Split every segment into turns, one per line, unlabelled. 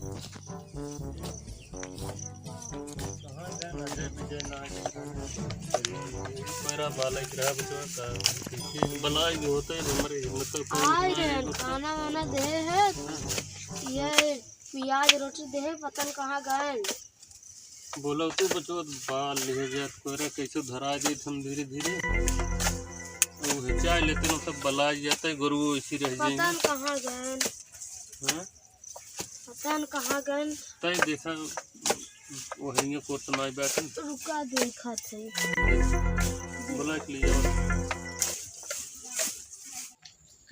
मेरा बालक रहा बचवा बनाए होते हमारे मतलब
खाना वाना दे है ये प्याज रोटी दे है पतन कहाँ गए
बोलो तो बचवा बाल ले जा कोरा कैसे धरा दे हम धीरे धीरे वो चाय लेते ना सब बला जाता है गुरु इसी रह जाएंगे
पतन कहाँ गए
हैं
पतन कहाँ गए
तय देखा वो है कोट नहीं बैठे
रुका देखा थे
बोला के लिए जाओ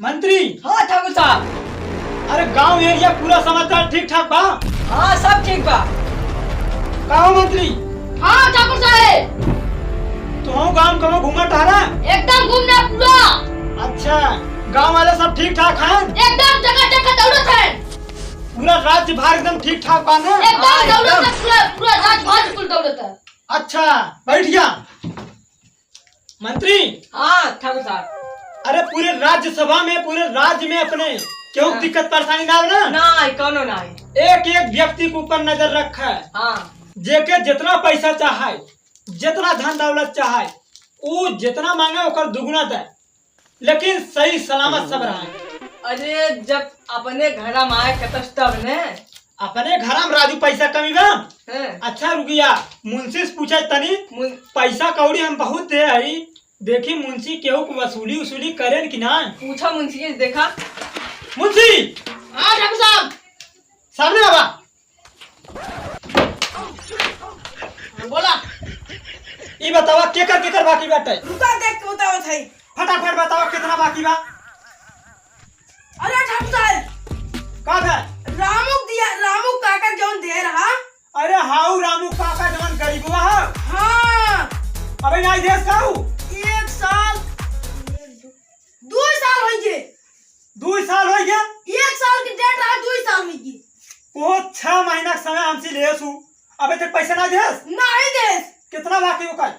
मंत्री।
हाँ ठाकुर साहब।
अरे गांव एरिया पूरा समाचार ठीक ठाक बा?
हाँ सब ठीक बा।
कहो मंत्री।
हाँ ठाकुर साहब
तुम गांव कहो घूमा टहरा?
एकदम घूमना पूरा।
अच्छा गांव वाले सब ठीक ठाक हैं?
एकदम जगह जगह दौलत है।
पूरा राज्य भार एकदम ठीक ठाक बा ना?
एकदम दौलत है पूरा पूरा राज्य भार कुल दौलत है।
अच्छा बैठ गया मंत्री।
हाँ ठाकुर साहब।
अरे पूरे राज्यसभा में पूरे राज्य में अपने क्यों दिक्कत परेशानी ना हो ना?
नहीं कोनो नहीं।
एक एक व्यक्ति के ऊपर नजर रखा है।
हाँ
जेके जितना पैसा चाहे जितना धन दौलत चाहे वो जितना मांगे ओकर दुगुना दे लेकिन सही सलामत सब रहे।
अरे जब अपने घर में आए कतस तब ने
अपने घर में राजू पैसा कमी बा।
हैं?
अच्छा रुकिया मुंशी से पूछे तनी पैसा कौड़ी हम बहुत दे आई देखी मुंशी केहू को वसूली उसूली करे कि ना?
पूछा मुंशी से देखा।
मुंशी।
हाँ ठाकुर साहब।
सामने बाबा।
बोला
ये बतावा केकर बाकी बाटे?
रुका देख के बताओ थई।
फटाफट बताओ कितना बाकी बा?
अरे ठाकुर साहब
का है?
रामू काका जौन दे रहा।
अरे हाउ रामू काका जवन गरीबवा है।
हाँ
अबे नहीं देश काऊ
1 साल 2 साल हो गए।
2 साल हो गया।
1 साल की डेट रहा 2 साल हो गई।
वो 6 महीना का समय हमसे लेसू अबे तक पैसा ना देस?
नहीं देस।
कितना बाकी हो कल?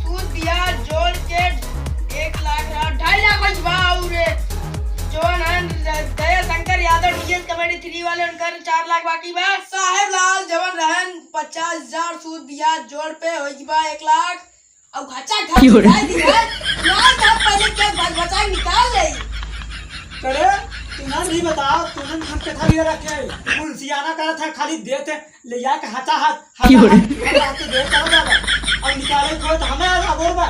सूद ब्याज जोड़ के 1 लाख रहा 2.5 लाख बचवा और जोन है दया शंकर यादव डीएस कमेटी 3 वाले उनका 4 लाख बाकी बा। साहेब लाल जवन रहन 50,000 सूद ब्याज जोड़ पे हो गया 1 लाख। अब खर्चा घर दिखाई दिया यार का पहले के बचा निकाल ले।
करे तुमने नहीं बताओ तुमने हम कथा भी रखे मुंशियाना करा था खाली देते ले जा के हाथा हाथ दे करो जाबा और निकाले को तो हमें और बा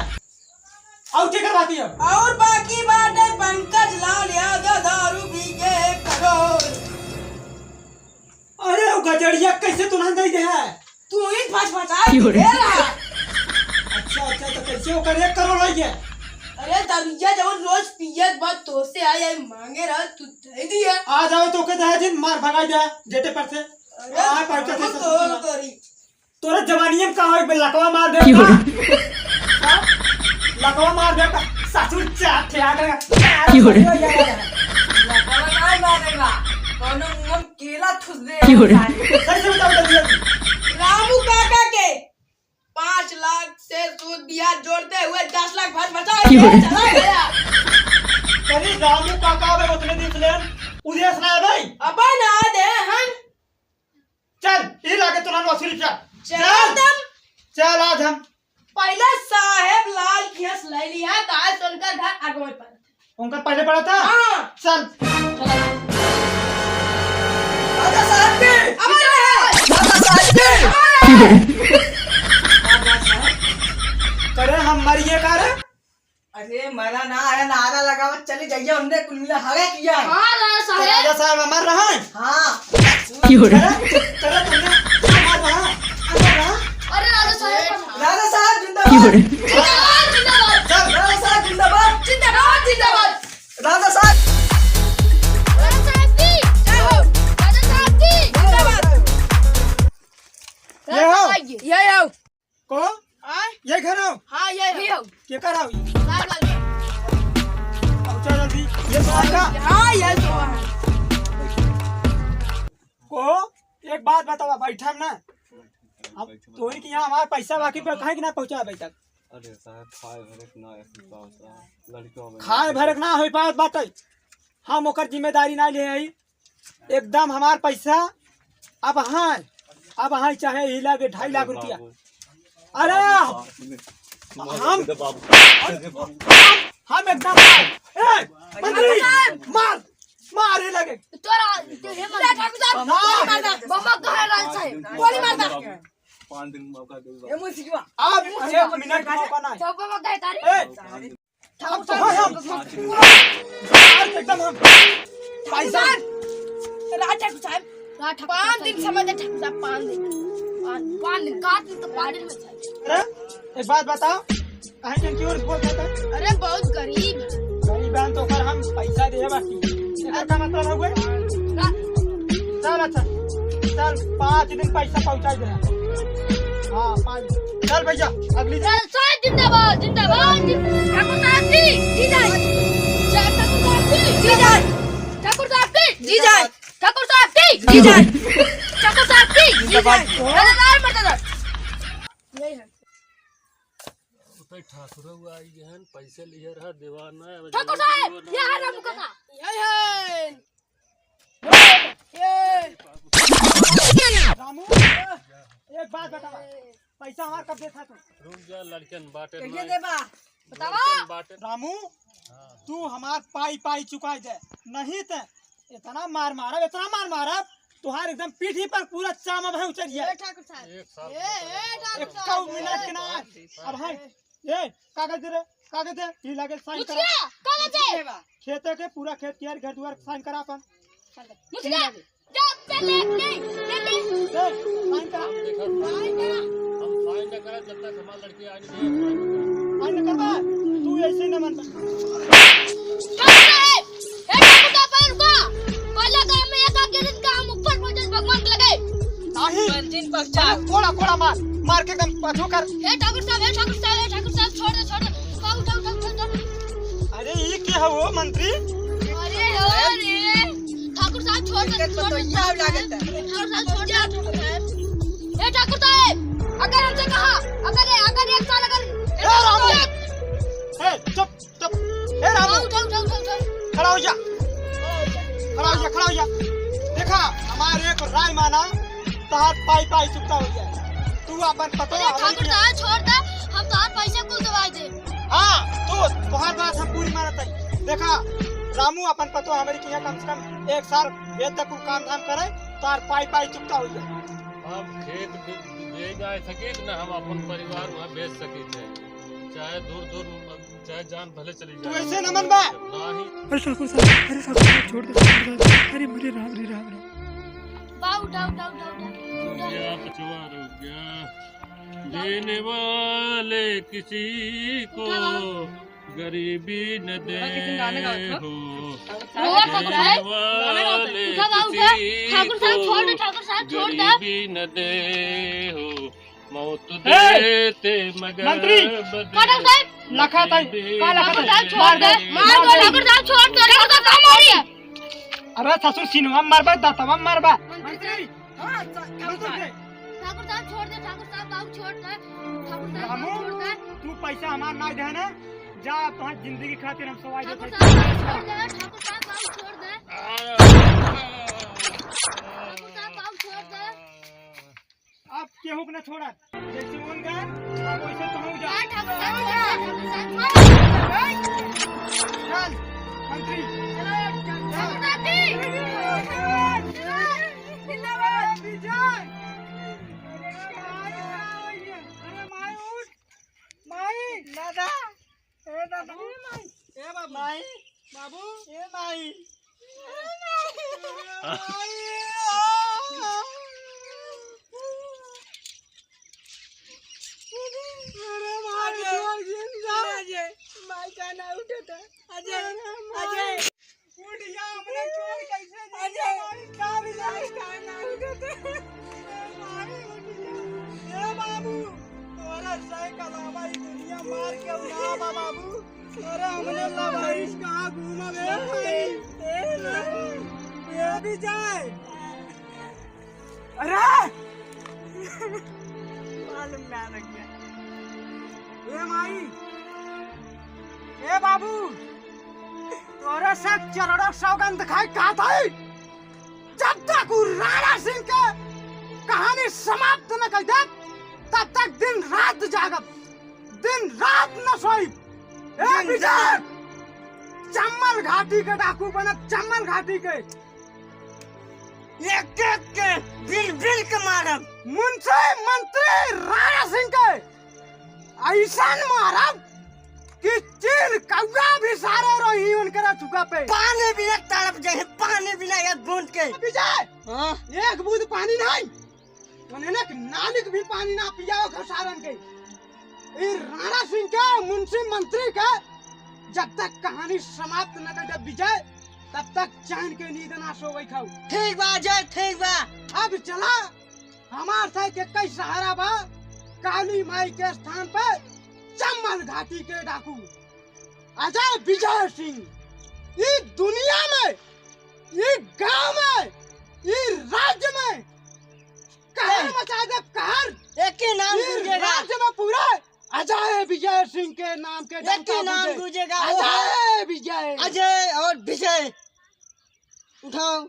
और क्या बाकी है?
और बाकी बाटे पंकज लाल यादव दारू पी के 1 करोड़।
अरे वो गजड़िया कैसे तुमने दे दे है?
तू ही फसफसा दे रहा।
अच्छा तो कैसे वो करे 1 करोड़ हो गया?
अरे दरिया जब रोज पियत बात तो से आए मांगे रहा तू दे दिया।
आ जाओ तो के दे जिन मार भगा दे जेते पर से आ पहुंचे थे
तो करी
तोरा जवानी में का हो लकवा मार दे लकवा मार दे सासू चाटे आ गया
नहीं मारेगा कोनो मुंह केला ठुस दे।
कैसे बताओ जल्दी
रामू काका के 5 लाख से सूद ब्याज जोड़ते हुए 10 लाख बचा के चला गया।
कभी रामू काका में उतने दिन ले उदेश ना है भाई।
अब ना दे हम
चल ये लाके तुरंत वसूली कर चल आज हम
पहले साहेब लाल केस ले लिया ताज सुनकर घर आगे पर
उनका पहले पड़ा था।
हां
चल
राजा साहब के राजा साहब के
करे हम मरिए कर।
अरे मरा ना आया नारा लगावा चले जाइए हमने कुल मिला हवा किया।
हाँ राजा साहब।
राजा साहब मर रहा है।
हां
तुमने
अरे राजा साहब
जिंदाबाद
जिंदाबाद जिंदाबाद
राजा साहब जिंदाबाद
जिंदाबाद जिंदाबाद
राजा साहब
राजा साहब की जय हो राजा साहब की
जिंदाबाद।
ये हो
ये आओ
को ये घर हो।
हां ये हो
के कर आओ
लाल लाल
पहुंचा जल्दी ये तो आएगा।
हां ये तो
को एक बात बताओ बैठा ना अब तो ही कि यहाँ हमारा पैसा बाकी पे कहीं कि ना पहुंचा अभी तक।
अरे साहब खाए भरक ना ऐसे लड़कियों
खाए भरक ना हो पाए बात हम ओकर जिम्मेदारी ना ले आई एकदम हमार पैसा अब हाँ चाहे ही लागे 2.5 लाख रुपया। अरे हम एकदम मंत्री मार ही लगे
तोरा ठाकुर साहब मार दे बम्मा कहे राज साहब गोली मार दे
5 दिन मौका दे
अब 1 मिनट का मौका नहीं।
सब बम्मा कहे तारी
ठाकुर साहब एकदम हम पैसा
राज ठाकुर साहब 5 दिन समय दे ठाकुर साहब 5 दिन काट तो 5 दिन में चाहिए।
अरे एक बात बताओ कहीं क्यों बोल रहा था?
अरे बहुत गरीब
गरीब बहन तो कर हम पैसा दे बाकी इसका क्या मतलब हुए? चल अच्छा चल 5 दिन पैसा पहुंचा दे। हाँ 5 चल भैया अगली
साहब जिंदाबाद जिंदाबाद ठाकुर साहब जी जाए ठाकुर साहब जी जाए ठाकुर साहब जी जाए ठाकुर साहब जी जाए ठाकुर साहब जी जाए लगातार मरता यही है
उते ठाकुर आई गहन पैसे लिए रहा दीवाना है
ठाकुर साहब ये है रामू काका यही है
रामू एक बात बता पैसा हमारा कब देखा तू?
रुक जा लड़कन बाटे
कैसे देबा
बतावा
बाटे
रामू तू हमार पाई चुका दे नहीं ते इतना मार मारा तुहार एकदम पीठी पर पूरा चामा भय उतर गया।
ठाकुर साहब
एक साल
एक मिनट के ना अब है ये कागज दे ये लगे साइन करा
कागज है
खेते के पूरा खेत किया घर द्वार साइन करा अपन
मुझे जा पहले नहीं
साइन करा
हम साइन न करा जब तक हमारी लड़की आई नहीं
साइन करवा तू ऐसे न मन
ठाकुर साहब ठाकुर साहब पर रुको पहले काम में एक आगे दिन काम ऊपर पहुंचे भगवान के लगे
नहीं
दिन पहुंचा
कोड़ा मार के एकदम पछो कर।
हे ठाकुर साहब छोड़ दे उठाओ
अरे ये क्या है वो मंत्री?
अरे ठाकुर साहब छोड़ दे हे ठाकुर साहब अगर हमसे कहा अगर 1 साल
चुप ए रामू खड़ा हो जा देखा हमारे एक राय माना तहार पाई चुकता हो जाए तू अपन पतो
ठाकुर साहब छोड़ दे हम तोहार पैसे कुल दवाई दे।
हाँ तो तुम्हार बात हम पूरी मानत है। देखा रामू अपन पतो हमारे किया कम से कम 1 साल वेद तक काम धाम करे तार पाई चुकता हो जाए।
अब खेत दे जा सके ना हम अपन परिवार वहाँ भेज सके थे चाहे दूर चाहे जान भले चली
तू
जाए
ऐसे न मन बा
नहीं
अरे ठाकुर साहब छोड़ दे अरे मेरे राम
बा उठाओ
या पछुआ रुक गया देने वाले किसी को गरीबी न दे हो देने वाले किसी को गरीबी न दे हो मौत देते मगर
मंत्री लखा
छोड़ दे मार दो ठाकुर साहब छोड़ दो ठाकुर साहब काम हो रही है।
अरे ससुर सिनवा मारबा दातवा मारबा
मंत्री हां
ठाकुर साहब छोड़ दे ठाकुर साहब बाबू छोड़ दे ठाकुर साहब
रामू
छोड़ दे
तू पैसा हमार ना दे ना जा तुम्हारी जिंदगी खातिर हम सवाई
ठाकुर
देते
साहब छोड़ दे ठाकुर साहब बाबू छोड़ दे ठाकुर साहब बाबू छोड़ दे
अब केहू के न छोड़ा जैसे उन गए अब वैसे तो हो जा
ठाकुर साहब छोड़ दे
चल मंत्री
ठाकुर साहब
जिंदाबाद विजय अरे माई उठ माई दादा ए दादा ए माई बाबू ए माई अरे माई
माई का ना उठता अजय
उठ जा हमने छोड़ कैसे
अजय
का भी
माई का ना उठता
माई उठ जा ए बाबू तोरा साइकिल हमारी दुनिया मार के उड़ा बाबू अरे हमने लवाइश कहाँ घूमा भाई ये भी जाए अरे मालूम ना लग गया ए माई ए बाबू तोरे से चरणों सौगंध खाई कहा था जब तक राणा सिंह के कहानी समाप्त न कर दे तब तक दिन रात जागब, दिन रात न सोई। ए विजय, चम्मल घाटी के डाकू बनत, चम्मल घाटी के
एक एक के बिल बिल के मारब।
मुंशी मंत्री राणा सिंह के ऐसा मारब कि चील कौआ भी सारे रही उनके चुका पे।
पानी बिना तड़प जाए, पानी बिना एक बूंद के।
विजय,
हाँ?
एक बूंद पानी नहीं, उन्हें नालिक भी पानी ना पियाओ घसारन के। ये राणा सिंह के, मुंशी मंत्री के जब तक कहानी समाप्त न कर दे विजय, तब तक चैन के नींद ना सोवे खाऊ।
ठीक बा जय, ठीक बा।
अब चला हमार थे के कई सहारा बा काली माई के स्थान पे चम्मल घाटी के डाकू अजय विजय सिंह। ये दुनिया में, ये गांव में, ये राज्य में कहर मचा दे, कहर।
एक ही नाम
ये
गूंजेगा,
राज्य में पूरा अजय विजय सिंह के नाम के
एक ही नाम गूंजेगा।
अजय विजय।
अजय और विजय। उठाओ।